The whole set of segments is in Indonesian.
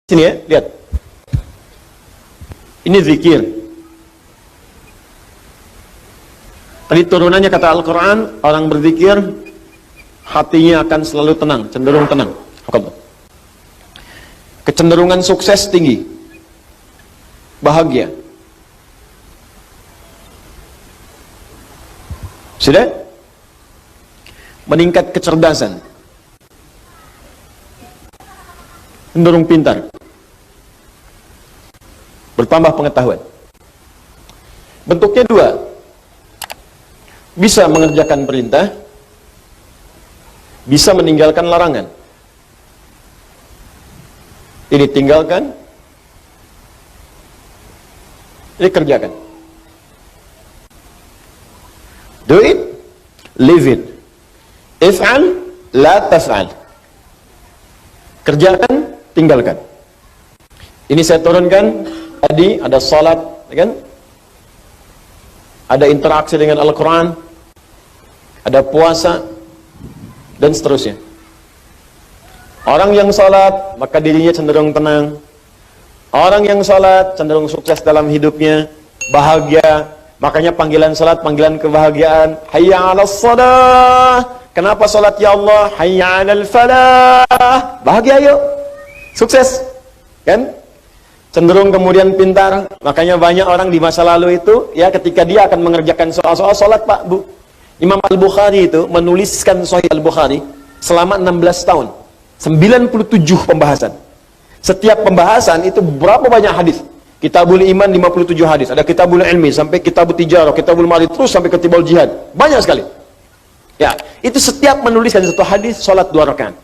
Sini ya, lihat. Ini zikir. Tadi turunannya kata Al-Quran, orang berzikir, hatinya akan selalu tenang, cenderung tenang. Kecenderungan sukses tinggi. Bahagia. Sudah? Meningkat kecerdasan. Cenderung pintar. Bertambah pengetahuan. Bentuknya dua. Bisa mengerjakan perintah, bisa meninggalkan larangan. Ini tinggalkan, ini kerjakan. Do it, live it. If'al, la taf'al. Kerjakan, tinggalkan. Ini saya turunkan tadi, ada salat, kan? Ada interaksi dengan Al-Quran, ada puasa, dan seterusnya. Orang yang salat, maka dirinya cenderung tenang. Orang yang salat, cenderung sukses dalam hidupnya, bahagia. Makanya panggilan salat, panggilan kebahagiaan. Hayya 'alas shalah. Kenapa salat ya Allah? Hayya 'alal falah. Bahagia yuk. Sukses. Kan? Cenderung kemudian pintar. Makanya banyak orang di masa lalu itu, ya ketika dia akan mengerjakan soal-soal salat, Pak, Bu. Imam Al-Bukhari itu menuliskan Sahih Al-Bukhari selama 16 tahun. 97 pembahasan. Setiap pembahasan itu berapa banyak hadis? Kitabul Iman 57 hadis. Ada Kitabul Ilmi sampai Kitabul Tijarah, Kitabul Ma'arij, terus sampai Kitabul Jihad. Banyak sekali. Ya, itu setiap menuliskan satu hadis salat 2 rakaat.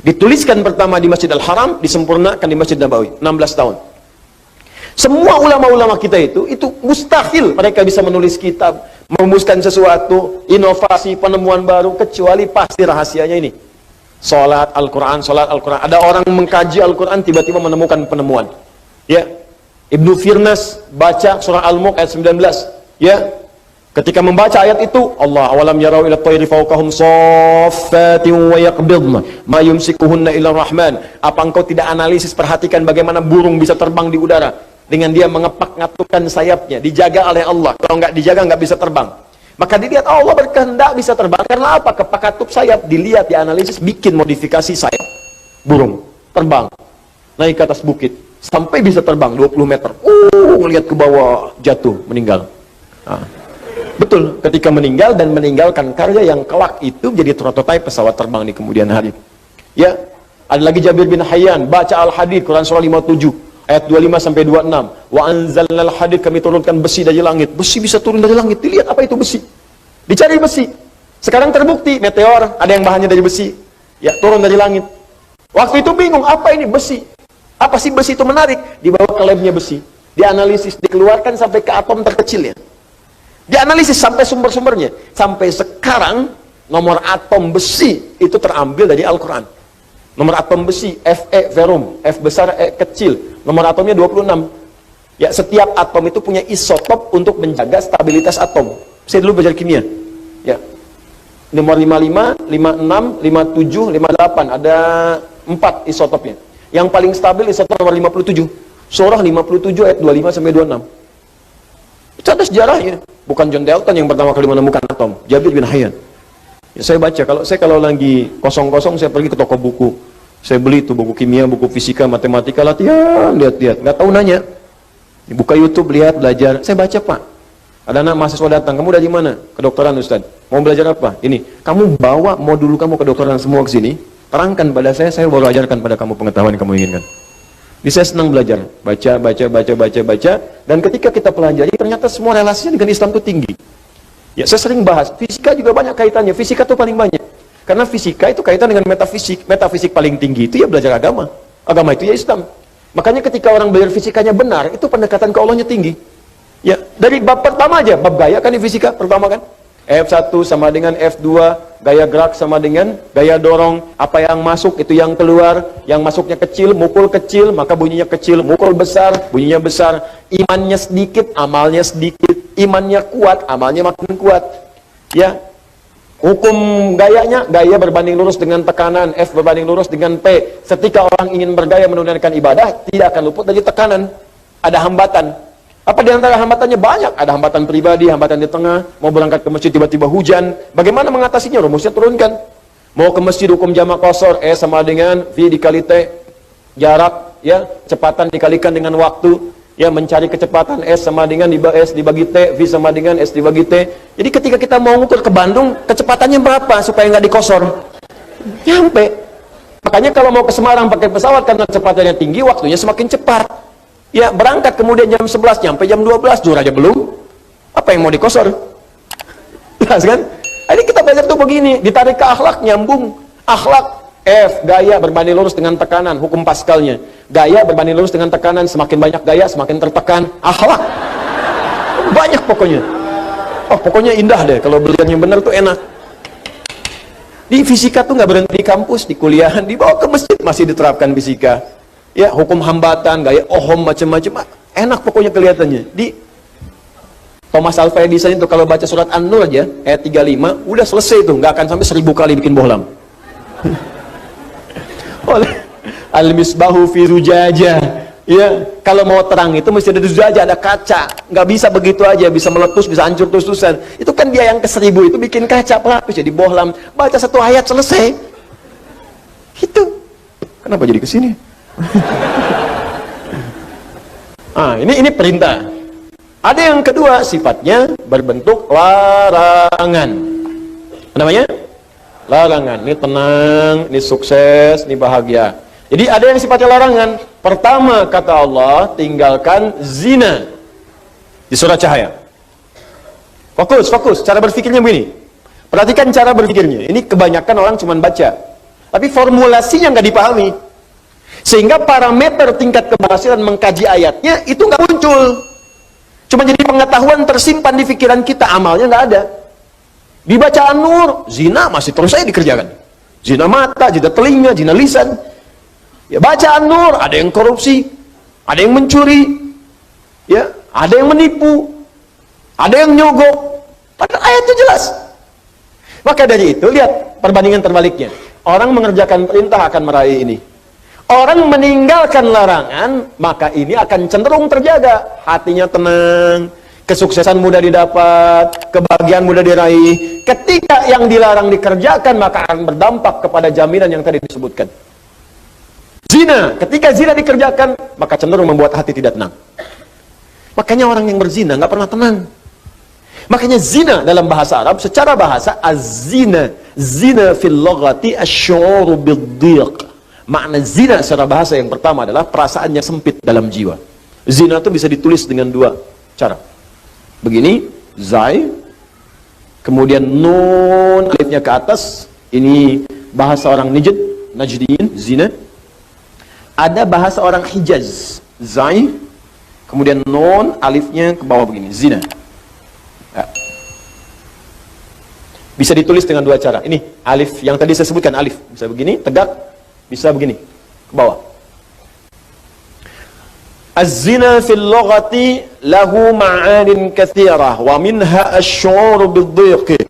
Dituliskan pertama di Masjid Al-Haram, disempurnakan di Masjid Nabawi, 16 tahun. Semua ulama-ulama kita itu mustahil mereka bisa menulis kitab, merumuskan sesuatu, inovasi, penemuan baru, kecuali pasti rahasianya ini. Salat Al-Quran, salat Al-Quran. Ada orang mengkaji Al-Quran, tiba-tiba menemukan penemuan. Ya, Ibnu Firnas baca surah Al-Mulk ayat 19. Ya, ketika membaca ayat itu, Allah awalam yarau ila tayri fawqahum saffatin wa yaqbidna ma yumsikuhunna illa rahman. Apa engkau tidak analisis, perhatikan bagaimana burung bisa terbang di udara dengan dia mengepak-ngatukan sayapnya, dijaga oleh Allah. Kalau nggak dijaga nggak bisa terbang. Maka dilihat Allah berkehendak bisa terbang. Karena apa? Kepak-katup sayap, dilihat, dianalisis, bikin modifikasi sayap burung terbang naik ke atas bukit sampai bisa terbang 20 meter. Ngelihat ke bawah, jatuh, meninggal. Nah, betul, ketika meninggal dan meninggalkan karya yang kelak itu jadi prototipe pesawat terbang di kemudian hari. Ya, ada lagi Jabir bin Hayyan baca Al-Hadid, Quran surah 57 ayat 25 sampai 26. Wa anzalnal hadid, kami turunkan besi dari langit. Besi bisa turun dari langit. Dilihat apa itu besi. Dicari besi. Sekarang terbukti meteor ada yang bahannya dari besi. Ya, turun dari langit. Waktu itu bingung, apa ini besi? Apa sih besi itu menarik? Dibawa ke labnya besi. Dianalisis, dikeluarkan sampai ke atom terkecilnya. Dianalisis sampai sumber-sumbernya. Sampai sekarang nomor atom besi itu terambil dari Al-Quran. Nomor atom besi Fe verum, F besar, E kecil. Nomor atomnya 26. Ya, setiap atom itu punya isotop untuk menjaga stabilitas atom. Saya dulu belajar kimia. Ya. Nomor 55, 56, 57, 58. Ada 4 isotopnya. Yang paling stabil isotop nomor 57. Surah 57 ayat 25 sampai 26. Itu ada sejarahnya. Bukan John Dalton yang pertama kali menemukan atom. Jabir bin Hayyan. Ya, saya baca, kalau lagi kosong-kosong saya pergi ke toko buku. Saya beli itu buku kimia, buku fisika, matematika, latihan, lihat-lihat. Nggak tahu nanya. Buka YouTube, lihat, belajar. Saya baca, Pak. Ada anak mahasiswa datang, kamu dari mana? Kedokteran, Ustaz. Mau belajar apa? Ini. Kamu bawa modul kamu kedokteran semua ke sini. Terangkan pada saya baru ajarkan pada kamu pengetahuan yang kamu inginkan. Jadi saya senang belajar. Baca. Dan ketika kita pelajari, ternyata semua relasinya dengan Islam itu tinggi. Ya, saya sering bahas. Fisika juga banyak kaitannya. Fisika itu paling banyak. Karena fisika itu kaitan dengan metafisik. Metafisik paling tinggi itu ya belajar agama. Agama itu ya Islam. Makanya ketika orang belajar fisikanya benar, itu pendekatan ke Allahnya tinggi. Ya, dari bab pertama aja, bab gaya kan di fisika pertama kan. F1 sama dengan F2, gaya gerak sama dengan gaya dorong. Apa yang masuk itu yang keluar. Yang masuknya kecil, mukul kecil, maka bunyinya kecil. Mukul besar, bunyinya besar. Imannya sedikit, amalnya sedikit. Imannya kuat, amalnya makin kuat. Ya, Hukum gayanya, gaya berbanding lurus dengan tekanan, F berbanding lurus dengan P. Ketika orang ingin bergaya menunaikan ibadah, tidak akan luput dari tekanan. Ada hambatan. Apa di antara hambatannya? Banyak. Ada hambatan pribadi, hambatan di tengah, mau berangkat ke masjid tiba-tiba hujan. Bagaimana mengatasinya? Rumusnya turunkan. Mau ke masjid hukum jamak qashar, E sama dengan V dikali T. Jarak, ya, kecepatan dikalikan dengan waktu. Ya, mencari kecepatan S sama dengan S dibagi T, V sama dengan S dibagi T. Jadi ketika kita mau ngukur ke Bandung, kecepatannya berapa supaya nggak dikosor? Nyampe. Makanya kalau mau ke Semarang pakai pesawat karena kecepatannya tinggi, waktunya semakin cepat. Ya, berangkat kemudian jam 11, nyampe jam 12, zuhur aja belum. Apa yang mau dikosor? Jelas kan? Ini kita belajar tuh begini, ditarik ke akhlak, nyambung. Akhlak, F, gaya berbanding lurus dengan tekanan, hukum Pascalnya. Gaya berbanding lurus dengan tekanan, semakin banyak gaya, semakin tertekan. Akhlak, banyak pokoknya. Oh, pokoknya indah deh, kalau belajar yang benar tuh enak. Di fisika tuh nggak berhenti di kampus, di kuliahan, dibawa ke masjid, masih diterapkan fisika. Ya, hukum hambatan, gaya Ohm, macam-macam. Enak pokoknya kelihatannya. Di Thomas Alva Edison itu kalau baca surat An-Nur aja, ayat 35, udah selesai tuh, nggak akan sampai 1000 kali bikin bohlam. Oleh al-misbahu fi zujajah, ya, kalau mau terang itu mesti ada zujajah, ada kaca, nggak bisa begitu aja, bisa meletus, bisa hancur terus-terusan. Itu kan dia yang ke-1000 itu bikin kaca pelapis jadi bohlam, baca satu ayat selesai. Itu kenapa jadi kesini? Ini perintah. Ada yang kedua, sifatnya berbentuk larangan. Apa namanya? Larangan. Ini tenang, ini sukses, ini bahagia. Jadi ada yang sifatnya larangan. Pertama kata Allah, tinggalkan zina. Di surah Cahaya. Fokus. Cara berpikirnya begini. Perhatikan cara berpikirnya. Ini kebanyakan orang cuma baca. Tapi formulasinya nggak dipahami. Sehingga parameter tingkat keberhasilan mengkaji ayatnya itu nggak muncul. Cuma jadi pengetahuan tersimpan di pikiran kita, amalnya nggak ada. Dibaca An-Nur, zina masih terus saja dikerjakan. Zina mata, zina telinga, zina lisan. Ya, baca An-Nur, ada yang korupsi, ada yang mencuri, ya, ada yang menipu, ada yang nyogok. Padahal ayatnya jelas. Maka dari itu, lihat perbandingan terbaliknya. Orang mengerjakan perintah akan meraih ini. Orang meninggalkan larangan, maka ini akan cenderung terjaga. Hatinya tenang, kesuksesan mudah didapat, kebahagiaan mudah diraih. Ketika yang dilarang dikerjakan, maka akan berdampak kepada jaminan yang tadi disebutkan. Zina, ketika zina dikerjakan, maka cenderung membuat hati tidak tenang. Makanya orang yang berzina nggak pernah tenang. Makanya zina dalam bahasa Arab, secara bahasa, az-zina, zina fil lughati asy-syu'uru bid-dhiq. Makna zina secara bahasa yang pertama adalah perasaannya sempit dalam jiwa. Zina itu bisa ditulis dengan dua cara. Begini, zai, kemudian nun, alifnya ke atas. Ini bahasa orang Najdiyin, zina. Ada bahasa orang Hijaz, zai, kemudian nun, alifnya ke bawah begini, zina. Ya. Bisa ditulis dengan dua cara. Ini alif yang tadi saya sebutkan, alif bisa begini, tegak. Bisa begini, ke bawah. Az-zina fil lughati lahu ma'anin katsirah wa minha asy-syu'ur bid-dhiq.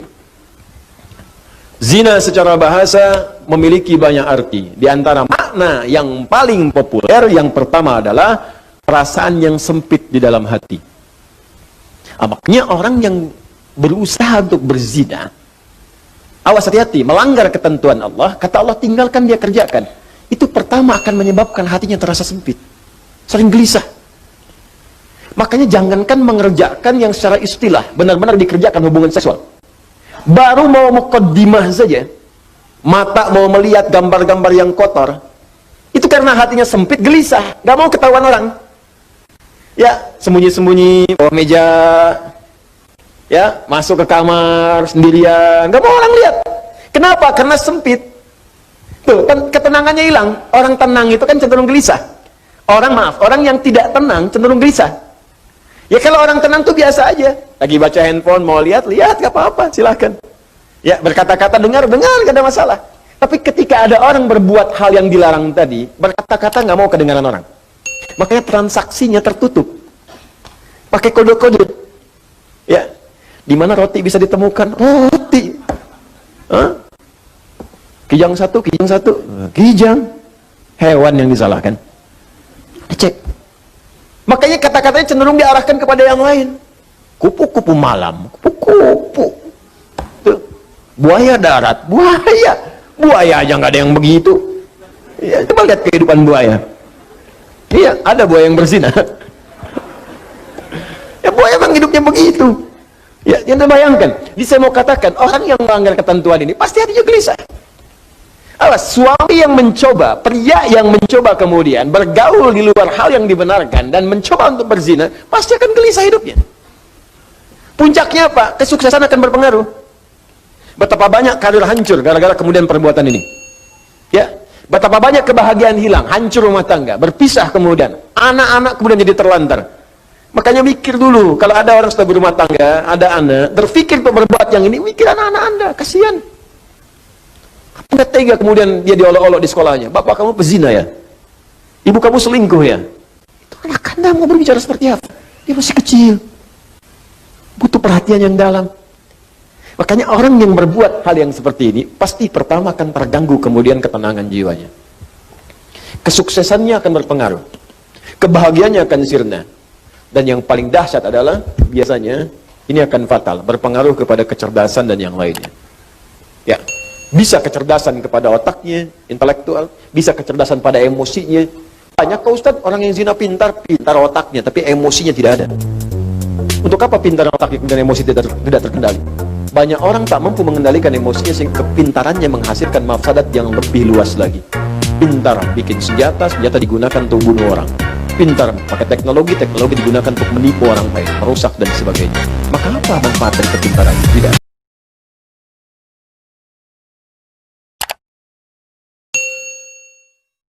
Zina secara bahasa memiliki banyak arti. Di antara makna yang paling populer, yang pertama adalah perasaan yang sempit di dalam hati. Makanya orang yang berusaha untuk berzina, awas, hati-hati, melanggar ketentuan Allah, kata Allah tinggalkan, dia kerjakan. Itu pertama akan menyebabkan hatinya terasa sempit, sering gelisah. Makanya jangankan mengerjakan yang secara istilah, benar-benar dikerjakan hubungan seksual. Baru mau muqaddimah saja, mata mau melihat gambar-gambar yang kotor, itu karena hatinya sempit, gelisah, gak mau ketahuan orang. Ya, sembunyi-sembunyi, bawah meja, ya, masuk ke kamar sendirian, nggak mau orang lihat. Kenapa? Karena sempit. Tuh, kan ketenangannya hilang. Orang tenang itu kan cenderung gelisah. Orang yang tidak tenang cenderung gelisah. Ya kalau orang tenang tuh biasa aja. Lagi baca handphone, mau lihat, nggak apa-apa, silahkan. Ya, berkata-kata, dengar, nggak ada masalah. Tapi ketika ada orang berbuat hal yang dilarang tadi, berkata-kata nggak mau kedengaran orang. Makanya transaksinya tertutup. Pakai kode-kode. Ya. Di mana roti bisa ditemukan? Roti. Hah? Kijang satu, kijang. Hewan yang disalahkan. Cek. Makanya kata-katanya cenderung diarahkan kepada yang lain. Kupu-kupu malam, kupu-kupu. Tuh. Buaya darat, buaya. Buaya aja nggak ada yang begitu. Ya, coba lihat kehidupan buaya. Iya, ada buaya yang berzina. Ya, buaya memang hidupnya begitu. Ya, yang bayangkan. Jadi saya mau katakan, orang yang melanggar ketentuan ini pasti hatinya gelisah. Awas, suami yang mencoba, pria yang mencoba kemudian bergaul di luar hal yang dibenarkan dan mencoba untuk berzina, pasti akan gelisah hidupnya. Puncaknya apa? Kesuksesan akan berpengaruh. Betapa banyak karir hancur gara-gara kemudian perbuatan ini. Ya, betapa banyak kebahagiaan hilang, hancur rumah tangga, berpisah kemudian, anak-anak kemudian jadi terlantar. Makanya mikir dulu, kalau ada orang sudah berumah tangga, ada anak, berpikir untuk berbuat yang ini, mikir anak-anak Anda, kasihan. Nggak tega kemudian dia diolok-olok di sekolahnya. Bapak kamu pezina ya? Ibu kamu selingkuh ya? Itu anak Anda mau berbicara seperti apa? Dia masih kecil. Butuh perhatian yang dalam. Makanya orang yang berbuat hal yang seperti ini, pasti pertama akan terganggu kemudian ketenangan jiwanya. Kesuksesannya akan berpengaruh. Kebahagiaannya akan sirna. Dan yang paling dahsyat adalah, biasanya, ini akan fatal. Berpengaruh kepada kecerdasan dan yang lainnya. Ya. Bisa kecerdasan kepada otaknya, intelektual, bisa kecerdasan pada emosinya. Banyak kok Ustaz, orang yang zina pintar otaknya, tapi emosinya tidak ada. Untuk apa pintar otaknya dan emosi tidak terkendali? Banyak orang tak mampu mengendalikan emosinya sehingga kepintarannya menghasilkan mafsadat yang lebih luas lagi. Pintar bikin senjata digunakan untuk bunuh orang. Pintar pakai teknologi digunakan untuk menipu orang lain, merusak dan sebagainya. Maka apa manfaat dari kepintaran? Tidak.